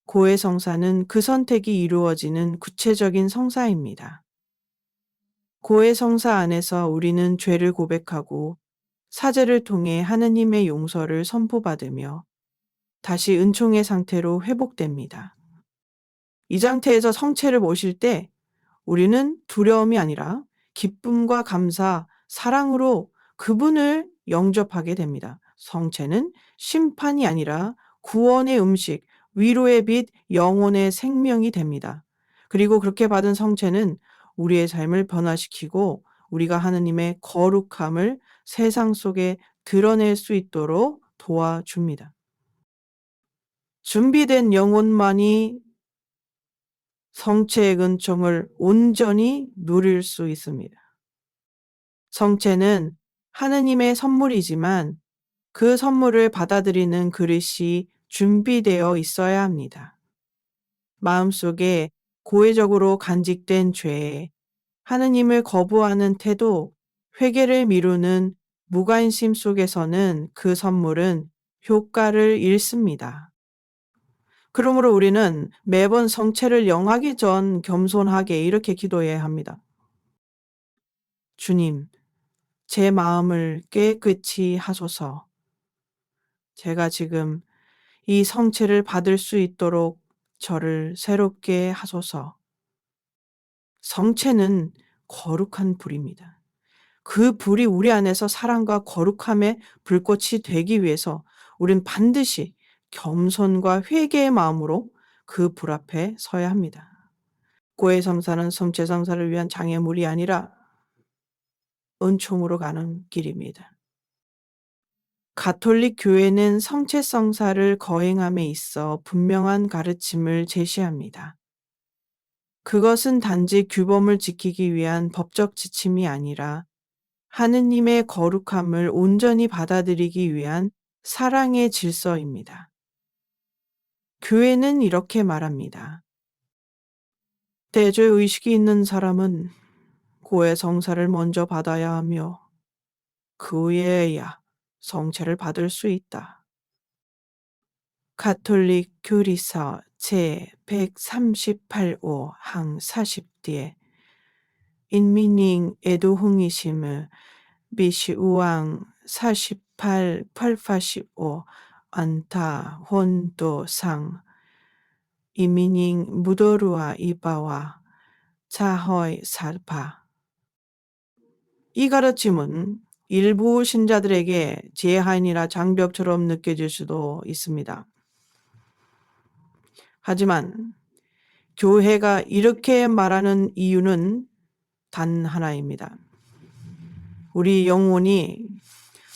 고해 성사는 그 선택이 이루어지는 구체적인 성사입니다. 고해 성사 안에서 우리는 죄를 고백하고 사죄를 통해 하느님의 용서를 선포받으며 다시 은총의 상태로 회복됩니다. 이 상태에서 성체를 모실 때 우리는 두려움이 아니라 기쁨과 감사, 사랑으로 그분을 영접하게 됩니다. 성체는 심판이 아니라 구원의 음식, 위로의 빛, 영혼의 생명이 됩니다. 그리고 그렇게 받은 성체는 우리의 삶을 변화시키고 우리가 하느님의 거룩함을 세상 속에 드러낼 수 있도록 도와줍니다. 준비된 영혼만이 성체의 은총을 온전히 누릴 수 있습니다. 성체는 하느님의 선물이지만 그 선물을 받아들이는 그릇이 준비되어 있어야 합니다. 마음속에 고의적으로 간직된 죄, 하느님을 거부하는 태도, 회개를 미루는 무관심 속에서는 그 선물은 효과를 잃습니다. 그러므로 우리는 매번 성체를 영하기 전 겸손하게 이렇게 기도해야 합니다. 주님, 제 마음을 깨끗이 하소서. 제가 지금 이 성체를 받을 수 있도록 저를 새롭게 하소서. 성체는 거룩한 불입니다. 그 불이 우리 안에서 사랑과 거룩함의 불꽃이 되기 위해서 우린 반드시 겸손과 회개의 마음으로 그 불 앞에 서야 합니다. 고해 성사는 성체 성사를 위한 장애물이 아니라 은총으로 가는 길입니다. 가톨릭 교회는 성체 성사를 거행함에 있어 분명한 가르침을 제시합니다. 그것은 단지 규범을 지키기 위한 법적 지침이 아니라 하느님의 거룩함을 온전히 받아들이기 위한 사랑의 질서입니다. 교회는 이렇게 말합니다. 대죄 의식이 있는 사람은 고해 성사를 먼저 받아야 하며 그 후에야 성체를 받을 수 있다. 가톨릭 교리서 제138호 항 40뒤에 인민잉 애도흥이심을 미시우왕 48, 885 안타 혼도상 이민잉 무도루아 이바와 자허이 살파. 이 가르침은 일부 신자들에게 제한이나 장벽처럼 느껴질 수도 있습니다. 하지만 교회가 이렇게 말하는 이유는 단 하나입니다. 우리 영혼이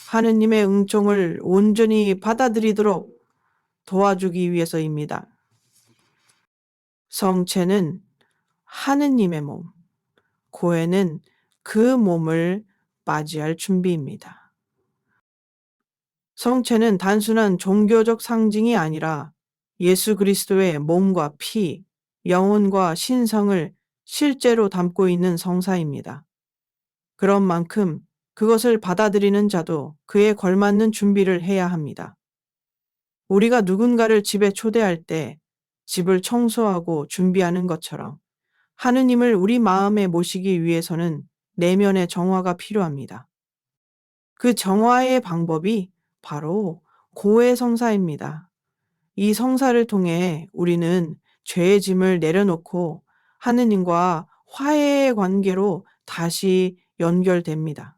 하느님의 은총을 온전히 받아들이도록 도와주기 위해서입니다. 성체는 하느님의 몸, 고해는 그 몸을 맞이할 준비입니다. 성체는 단순한 종교적 상징이 아니라 예수 그리스도의 몸과 피, 영혼과 신성을 실제로 담고 있는 성사입니다. 그런 만큼 그것을 받아들이는 자도 그에 걸맞는 준비를 해야 합니다. 우리가 누군가를 집에 초대할 때 집을 청소하고 준비하는 것처럼 하느님을 우리 마음에 모시기 위해서는 내면의 정화가 필요합니다. 그 정화의 방법이 바로 고해 성사입니다. 이 성사를 통해 우리는 죄의 짐을 내려놓고 하느님과 화해의 관계로 다시 연결됩니다.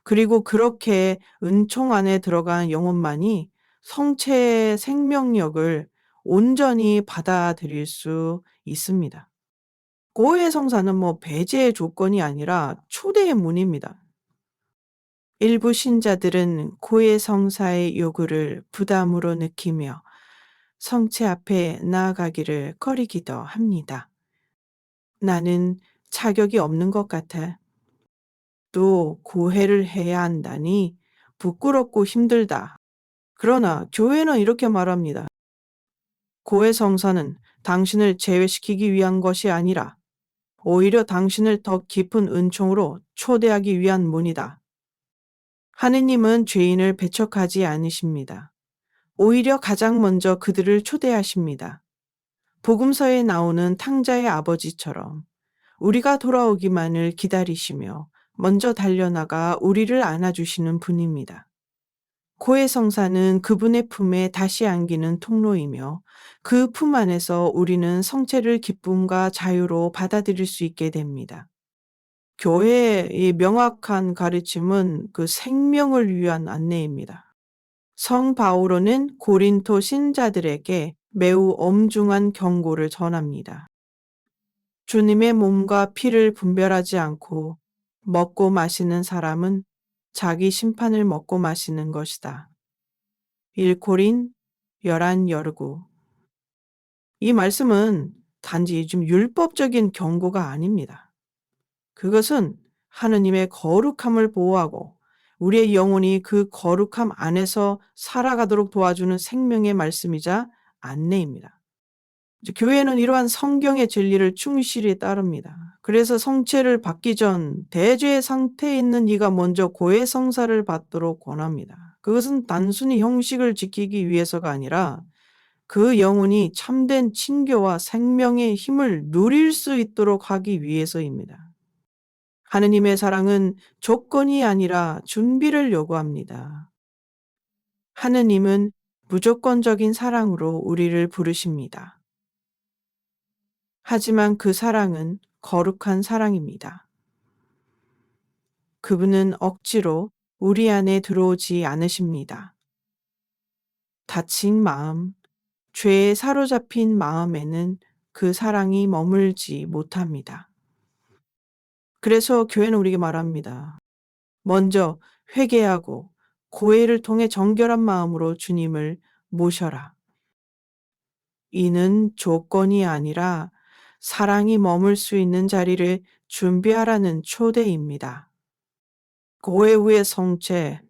그리고 그렇게 은총 안에 들어간 영혼만이 성체의 생명력을 온전히 받아들일 수 있습니다. 고해 성사는 배제의 조건이 아니라 초대의 문입니다. 일부 신자들은 고해 성사의 요구를 부담으로 느끼며 성체 앞에 나아가기를 꺼리기도 합니다. 나는 자격이 없는 것 같아. 또 고해를 해야 한다니 부끄럽고 힘들다. 그러나 교회는 이렇게 말합니다. 고해 성사는 당신을 제외시키기 위한 것이 아니라 오히려 당신을 더 깊은 은총으로 초대하기 위한 문이다. 하느님은 죄인을 배척하지 않으십니다. 오히려 가장 먼저 그들을 초대하십니다. 복음서에 나오는 탕자의 아버지처럼 우리가 돌아오기만을 기다리시며 먼저 달려나가 우리를 안아주시는 분입니다. 고해성사는 그분의 품에 다시 안기는 통로이며 그 품 안에서 우리는 성체를 기쁨과 자유로 받아들일 수 있게 됩니다. 교회의 이 명확한 가르침은 그 생명을 위한 안내입니다. 성 바오로는 고린토 신자들에게 매우 엄중한 경고를 전합니다. 주님의 몸과 피를 분별하지 않고 먹고 마시는 사람은 자기 심판을 먹고 마시는 것이다. 1코린 11:19. 이 말씀은 단지 좀 율법적인 경고가 아닙니다. 그것은 하느님의 거룩함을 보호하고 우리의 영혼이 그 거룩함 안에서 살아가도록 도와주는 생명의 말씀이자 안내입니다. 교회는 이러한 성경의 진리를 충실히 따릅니다. 그래서 성체를 받기 전 대죄의 상태에 있는 이가 먼저 고해 성사를 받도록 권합니다. 그것은 단순히 형식을 지키기 위해서가 아니라 그 영혼이 참된 친교와 생명의 힘을 누릴 수 있도록 하기 위해서입니다. 하느님의 사랑은 조건이 아니라 준비를 요구합니다. 하느님은 무조건적인 사랑으로 우리를 부르십니다. 하지만 그 사랑은 거룩한 사랑입니다. 그분은 억지로 우리 안에 들어오지 않으십니다. 다친 마음, 죄에 사로잡힌 마음에는 그 사랑이 머물지 못합니다. 그래서 교회는 우리에게 말합니다. 먼저 회개하고 고해를 통해 정결한 마음으로 주님을 모셔라. 이는 조건이 아니라 사랑이 머물 수 있는 자리를 준비하라는 초대입니다. 고해 후의 성체,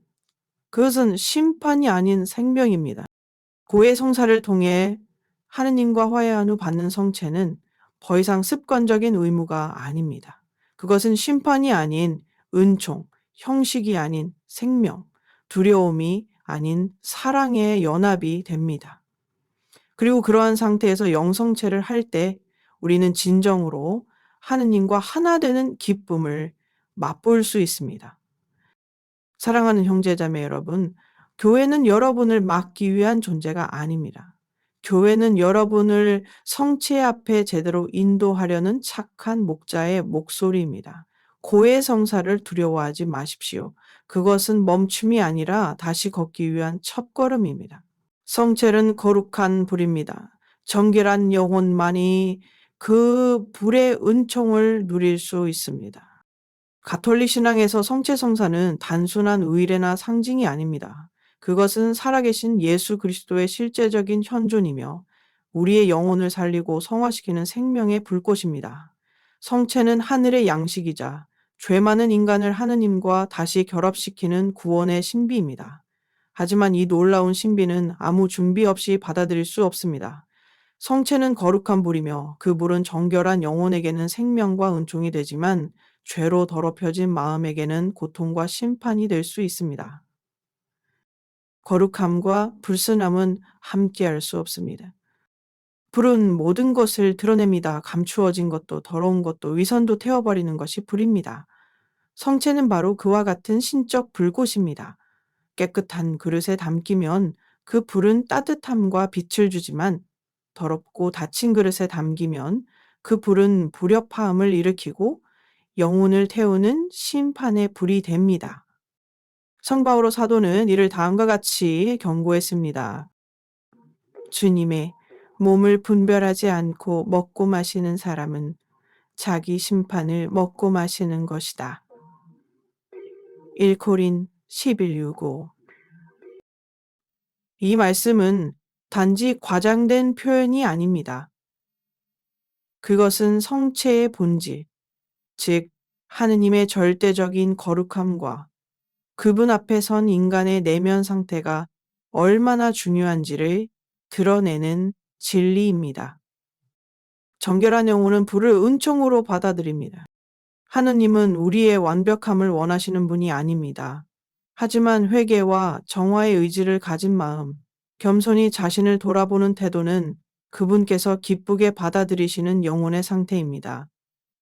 그것은 심판이 아닌 생명입니다. 고해 성사를 통해 하느님과 화해한 후 받는 성체는 더 이상 습관적인 의무가 아닙니다. 그것은 심판이 아닌 은총, 형식이 아닌 생명, 두려움이 아닌 사랑의 연합이 됩니다. 그리고 그러한 상태에서 영성체를 할 때 우리는 진정으로 하느님과 하나 되는 기쁨을 맛볼 수 있습니다. 사랑하는 형제자매 여러분, 교회는 여러분을 막기 위한 존재가 아닙니다. 교회는 여러분을 성체 앞에 제대로 인도하려는 착한 목자의 목소리입니다. 고해 성사를 두려워하지 마십시오. 그것은 멈춤이 아니라 다시 걷기 위한 첫걸음입니다. 성체는 거룩한 불입니다. 정결한 영혼만이 그 불의 은총을 누릴 수 있습니다. 가톨릭 신앙에서 성체 성사는 단순한 의례나 상징이 아닙니다. 그것은 살아계신 예수 그리스도의 실제적인 현존이며 우리의 영혼을 살리고 성화시키는 생명의 불꽃입니다. 성체는 하늘의 양식이자 죄 많은 인간을 하느님과 다시 결합시키는 구원의 신비입니다. 하지만 이 놀라운 신비는 아무 준비 없이 받아들일 수 없습니다. 성체는 거룩한 불이며 그 불은 정결한 영혼에게는 생명과 은총이 되지만 죄로 더럽혀진 마음에게는 고통과 심판이 될 수 있습니다. 거룩함과 불순함은 함께할 수 없습니다. 불은 모든 것을 드러냅니다. 감추어진 것도 더러운 것도 위선도 태워버리는 것이 불입니다. 성체는 바로 그와 같은 신적 불꽃입니다. 깨끗한 그릇에 담기면 그 불은 따뜻함과 빛을 주지만 더럽고 닫힌 그릇에 담기면 그 불은 불협화음을 일으키고 영혼을 태우는 심판의 불이 됩니다. 성 바오로 사도는 이를 다음과 같이 경고했습니다. 주님의 몸을 분별하지 않고 먹고 마시는 사람은 자기 심판을 먹고 마시는 것이다. 1코린 11:6. 이 말씀은 단지 과장된 표현이 아닙니다. 그것은 성체의 본질, 즉 하느님의 절대적인 거룩함과 그분 앞에 선 인간의 내면 상태가 얼마나 중요한지를 드러내는 진리입니다. 정결한 영혼은 불을 은총으로 받아들입니다. 하느님은 우리의 완벽함을 원하시는 분이 아닙니다. 하지만 회개와 정화의 의지를 가진 마음, 겸손히 자신을 돌아보는 태도는 그분께서 기쁘게 받아들이시는 영혼의 상태입니다.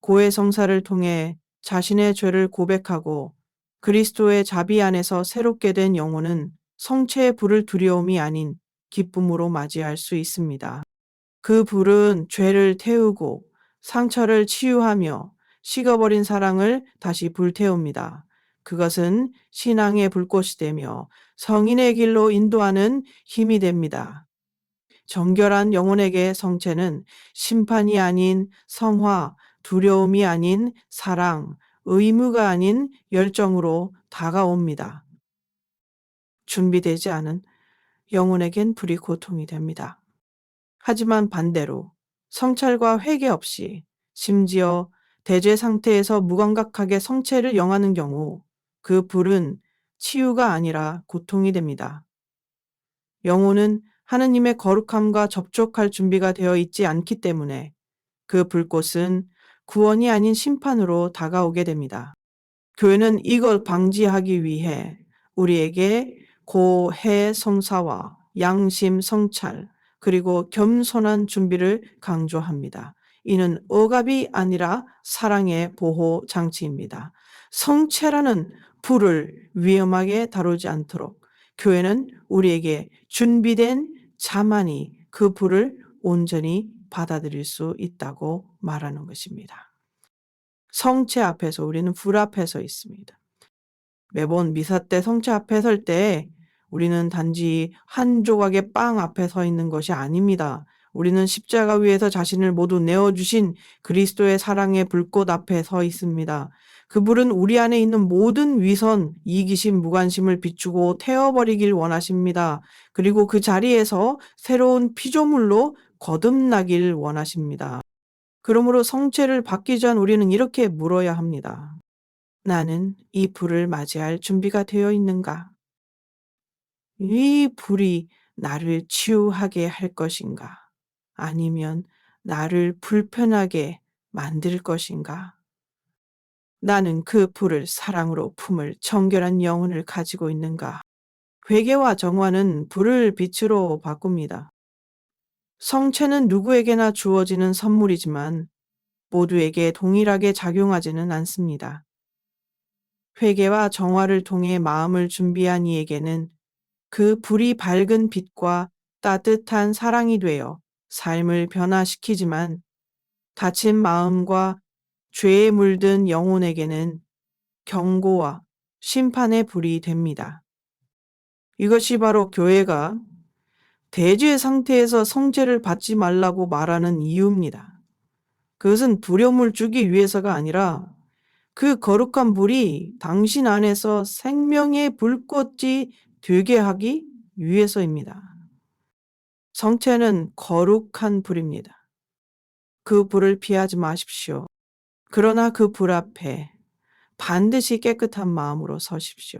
고해 성사를 통해 자신의 죄를 고백하고 그리스도의 자비 안에서 새롭게 된 영혼은 성체의 불을 두려움이 아닌 기쁨으로 맞이할 수 있습니다. 그 불은 죄를 태우고 상처를 치유하며 식어버린 사랑을 다시 불태웁니다. 그것은 신앙의 불꽃이 되며 성인의 길로 인도하는 힘이 됩니다. 정결한 영혼에게 성체는 심판이 아닌 성화, 두려움이 아닌 사랑, 의무가 아닌 열정으로 다가옵니다. 준비되지 않은 영혼에겐 불이 고통이 됩니다. 하지만 반대로 성찰과 회개 없이 심지어 대죄 상태에서 무감각하게 성체를 영하는 경우 그 불은 치유가 아니라 고통이 됩니다. 영혼은 하느님의 거룩함과 접촉할 준비가 되어 있지 않기 때문에 그 불꽃은 구원이 아닌 심판으로 다가오게 됩니다. 교회는 이걸 방지하기 위해 우리에게 고해 성사와 양심 성찰 그리고 겸손한 준비를 강조합니다. 이는 억압이 아니라 사랑의 보호 장치입니다. 성체라는 불을 위험하게 다루지 않도록 교회는 우리에게 준비된 자만이 그 불을 온전히 받아들일 수 있다고 말하는 것입니다. 성체 앞에서 우리는 불 앞에 서 있습니다. 매번 미사 때 성체 앞에 설 때 우리는 단지 한 조각의 빵 앞에 서 있는 것이 아닙니다. 우리는 십자가 위에서 자신을 모두 내어주신 그리스도의 사랑의 불꽃 앞에 서 있습니다. 그 불은 우리 안에 있는 모든 위선, 이기심, 무관심을 비추고 태워버리길 원하십니다. 그리고 그 자리에서 새로운 피조물로 거듭나길 원하십니다. 그러므로 성체를 받기 전 우리는 이렇게 물어야 합니다. 나는 이 불을 맞이할 준비가 되어 있는가? 이 불이 나를 치유하게 할 것인가? 아니면 나를 불편하게 만들 것인가? 나는 그 불을 사랑으로 품을 정결한 영혼을 가지고 있는가? 회개와 정화는 불을 빛으로 바꿉니다. 성체는 누구에게나 주어지는 선물이지만 모두에게 동일하게 작용하지는 않습니다. 회개와 정화를 통해 마음을 준비한 이에게는 그 불이 밝은 빛과 따뜻한 사랑이 되어 삶을 변화시키지만 다친 마음과 죄에 물든 영혼에게는 경고와 심판의 불이 됩니다. 이것이 바로 교회가 대죄 상태에서 성체를 받지 말라고 말하는 이유입니다. 그것은 두려움을 주기 위해서가 아니라 그 거룩한 불이 당신 안에서 생명의 불꽃이 되게 하기 위해서입니다. 성체는 거룩한 불입니다. 그 불을 피하지 마십시오. 그러나 그 불 앞에 반드시 깨끗한 마음으로 서십시오.